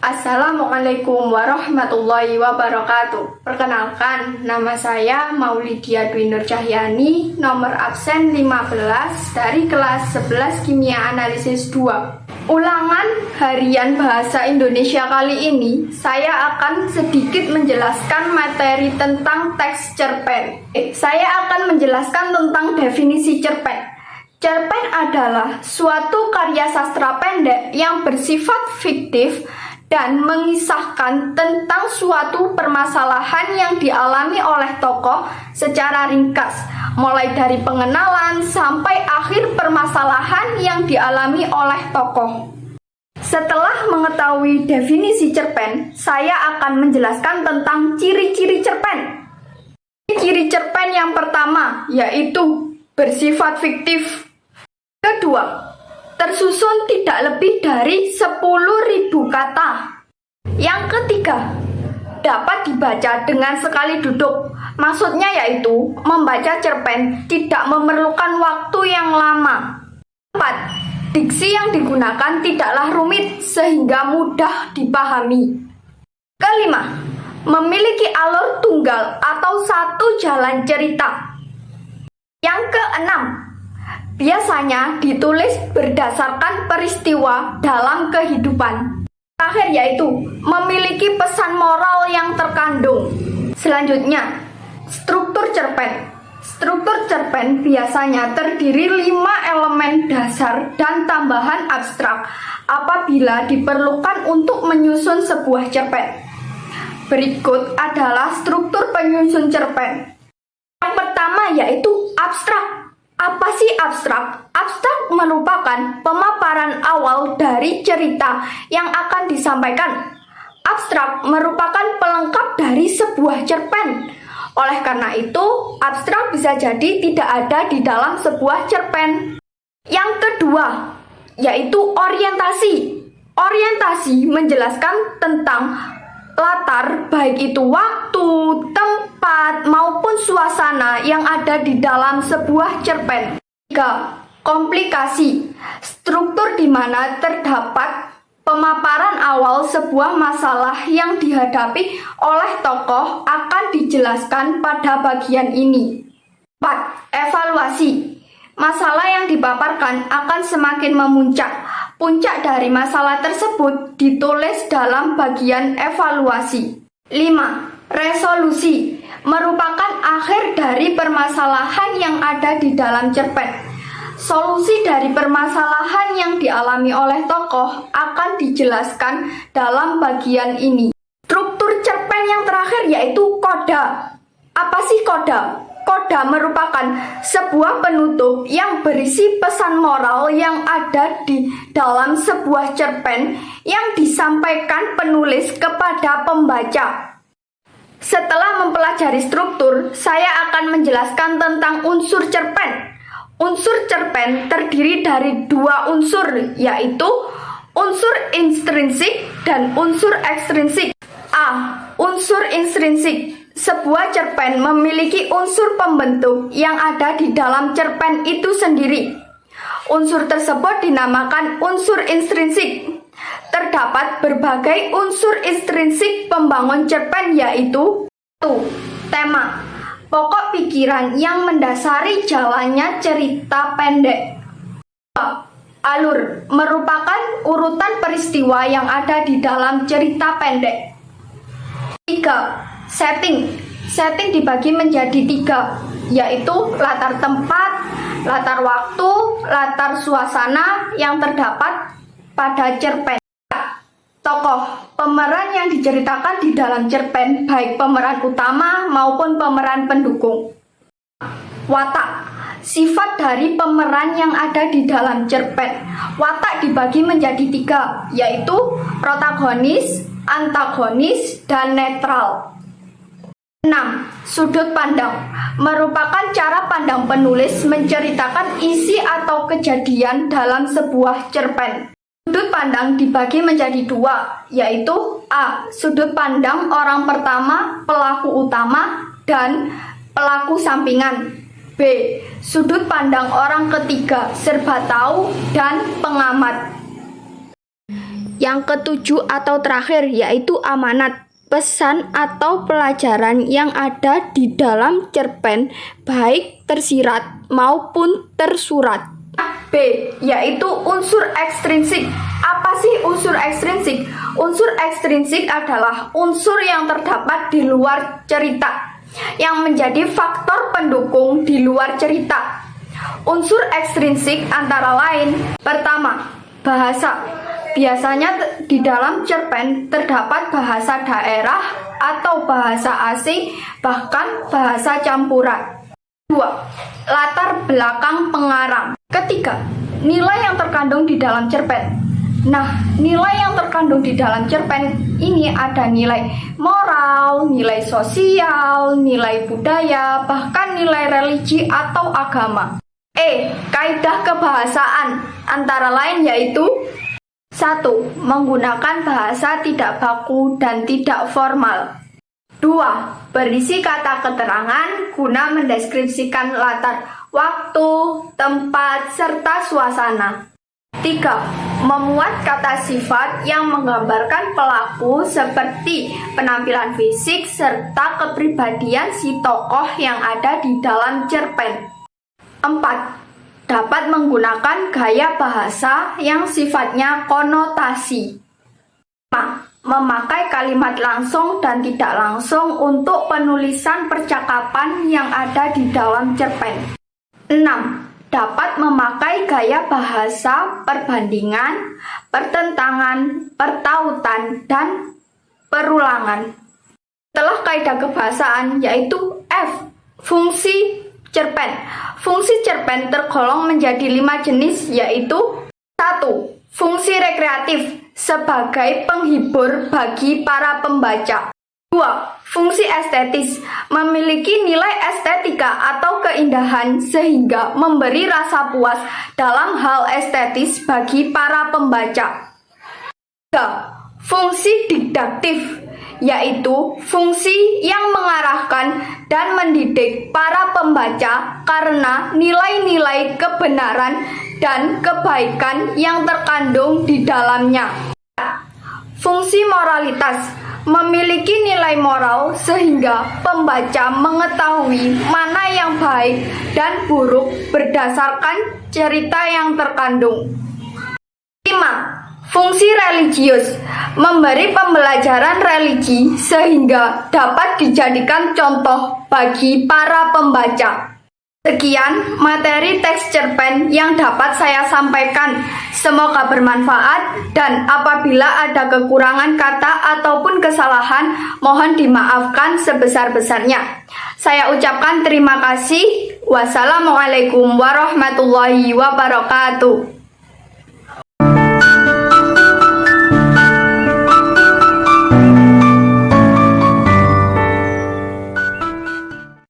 Assalamualaikum warahmatullahi wabarakatuh. Perkenalkan, nama saya Maulidia Dwi Nur Cahyani, nomor absen 15 dari kelas 11 Kimia Analisis 2. Ulangan harian bahasa Indonesia kali ini, saya akan sedikit menjelaskan materi tentang teks cerpen. Saya akan menjelaskan tentang definisi cerpen. Cerpen adalah suatu karya sastra pendek yang bersifat fiktif dan mengisahkan tentang suatu permasalahan yang dialami oleh tokoh secara ringkas, mulai dari pengenalan sampai akhir permasalahan yang dialami oleh tokoh. Setelah mengetahui definisi cerpen, saya akan menjelaskan tentang ciri-ciri cerpen. Ciri cerpen yang pertama yaitu bersifat fiktif. Kedua, tersusun tidak lebih dari 10.000 kata. Yang ketiga, dapat dibaca dengan sekali duduk. Maksudnya yaitu membaca cerpen tidak memerlukan waktu yang lama. 4. Diksi yang digunakan tidaklah rumit sehingga mudah dipahami. Kelima, memiliki alur tunggal atau satu jalan cerita. Yang keenam, biasanya ditulis berdasarkan peristiwa dalam kehidupan. Terakhir yaitu memiliki pesan moral yang terkandung. Selanjutnya, struktur cerpen. Struktur cerpen biasanya terdiri 5 elemen dasar dan tambahan abstrak apabila diperlukan untuk menyusun sebuah cerpen. Berikut adalah struktur penyusun cerpen. Yang pertama yaitu abstrak. Apa sih abstrak? Abstrak merupakan pemaparan awal dari cerita yang akan disampaikan. Abstrak merupakan pelengkap dari sebuah cerpen. Oleh karena itu, abstrak bisa jadi tidak ada di dalam sebuah cerpen. Yang kedua, yaitu orientasi. Orientasi menjelaskan tentang latar, baik itu waktu, tempat, maupun suasana yang ada di dalam sebuah cerpen. 3. Komplikasi. Struktur di mana terdapat pemaparan awal sebuah masalah yang dihadapi oleh tokoh akan dijelaskan pada bagian ini. 4. Evaluasi. Masalah yang dipaparkan akan semakin memuncak. Puncak dari masalah tersebut ditulis dalam bagian evaluasi. 5. Resolusi merupakan akhir dari permasalahan yang ada di dalam cerpen. Solusi dari permasalahan yang dialami oleh tokoh akan dijelaskan dalam bagian ini. Struktur cerpen yang terakhir yaitu koda. Apa sih koda? Koda merupakan sebuah penutup yang berisi pesan moral yang ada di dalam sebuah cerpen yang disampaikan penulis kepada pembaca. Setelah mempelajari struktur, saya akan menjelaskan tentang unsur cerpen. Unsur cerpen terdiri dari 2 unsur, yaitu unsur intrinsik dan unsur ekstrinsik. A. Unsur intrinsik. Sebuah cerpen memiliki unsur pembentuk yang ada di dalam cerpen itu sendiri. Unsur tersebut dinamakan unsur intrinsik. Terdapat berbagai unsur intrinsik pembangun cerpen yaitu 1. Tema. Pokok pikiran yang mendasari jalannya cerita pendek. 2. Alur. Merupakan urutan peristiwa yang ada di dalam cerita pendek. 3. Setting. Setting dibagi menjadi 3, yaitu latar tempat, latar waktu, latar suasana yang terdapat pada cerpen. Tokoh. Pemeran yang diceritakan di dalam cerpen, baik pemeran utama maupun pemeran pendukung. Watak. Sifat dari pemeran yang ada di dalam cerpen. Watak dibagi menjadi 3, yaitu protagonis, antagonis, dan netral. 6. Sudut pandang. Merupakan cara pandang penulis menceritakan isi atau kejadian dalam sebuah cerpen. Sudut pandang dibagi menjadi 2, yaitu A. Sudut pandang orang pertama, pelaku utama, dan pelaku sampingan. B. Sudut pandang orang ketiga, serba tahu, dan pengamat. Yang ketujuh atau terakhir yaitu amanat, pesan atau pelajaran yang ada di dalam cerpen, baik tersirat maupun tersurat. B. Yaitu unsur ekstrinsik. Apa sih unsur ekstrinsik? Unsur ekstrinsik adalah unsur yang terdapat di luar cerita, yang menjadi faktor pendukung di luar cerita. Unsur ekstrinsik antara lain: pertama, bahasa. Biasanya di dalam cerpen terdapat bahasa daerah atau bahasa asing, bahkan bahasa campuran. 2. Latar belakang pengarang. Ketiga, nilai yang terkandung di dalam cerpen. Nah, nilai yang terkandung di dalam cerpen ini ada nilai moral, nilai sosial, nilai budaya, bahkan nilai religi atau agama. Kaidah kebahasaan antara lain yaitu: 1. Menggunakan bahasa tidak baku dan tidak formal. 2. Berisi kata keterangan guna mendeskripsikan latar, waktu, tempat, serta suasana. 3. Memuat kata sifat yang menggambarkan pelaku seperti penampilan fisik serta kepribadian si tokoh yang ada di dalam cerpen. 4. Dapat menggunakan gaya bahasa yang sifatnya konotasi. 5. Memakai kalimat langsung dan tidak langsung untuk penulisan percakapan yang ada di dalam cerpen. 6. Dapat memakai gaya bahasa perbandingan, pertentangan, pertautan, dan perulangan. Setelah kaidah kebahasaan yaitu F. Fungsi cerpen. Fungsi cerpen tergolong menjadi 5 jenis yaitu: 1. Fungsi rekreatif sebagai penghibur bagi para pembaca. 2. Fungsi estetis, memiliki nilai estetika atau keindahan sehingga memberi rasa puas dalam hal estetis bagi para pembaca. 3. Fungsi didaktif, yaitu fungsi yang mengarahkan dan mendidik para pembaca karena nilai-nilai kebenaran dan kebaikan yang terkandung di dalamnya. Fungsi moralitas, memiliki nilai moral sehingga pembaca mengetahui mana yang baik dan buruk berdasarkan cerita yang terkandung. 5. Fungsi religius, memberi pembelajaran religi sehingga dapat dijadikan contoh bagi para pembaca. Sekian materi teks cerpen yang dapat saya sampaikan. Semoga bermanfaat dan apabila ada kekurangan kata ataupun kesalahan, mohon dimaafkan sebesar-besarnya. Saya ucapkan terima kasih. Wassalamualaikum warahmatullahi wabarakatuh.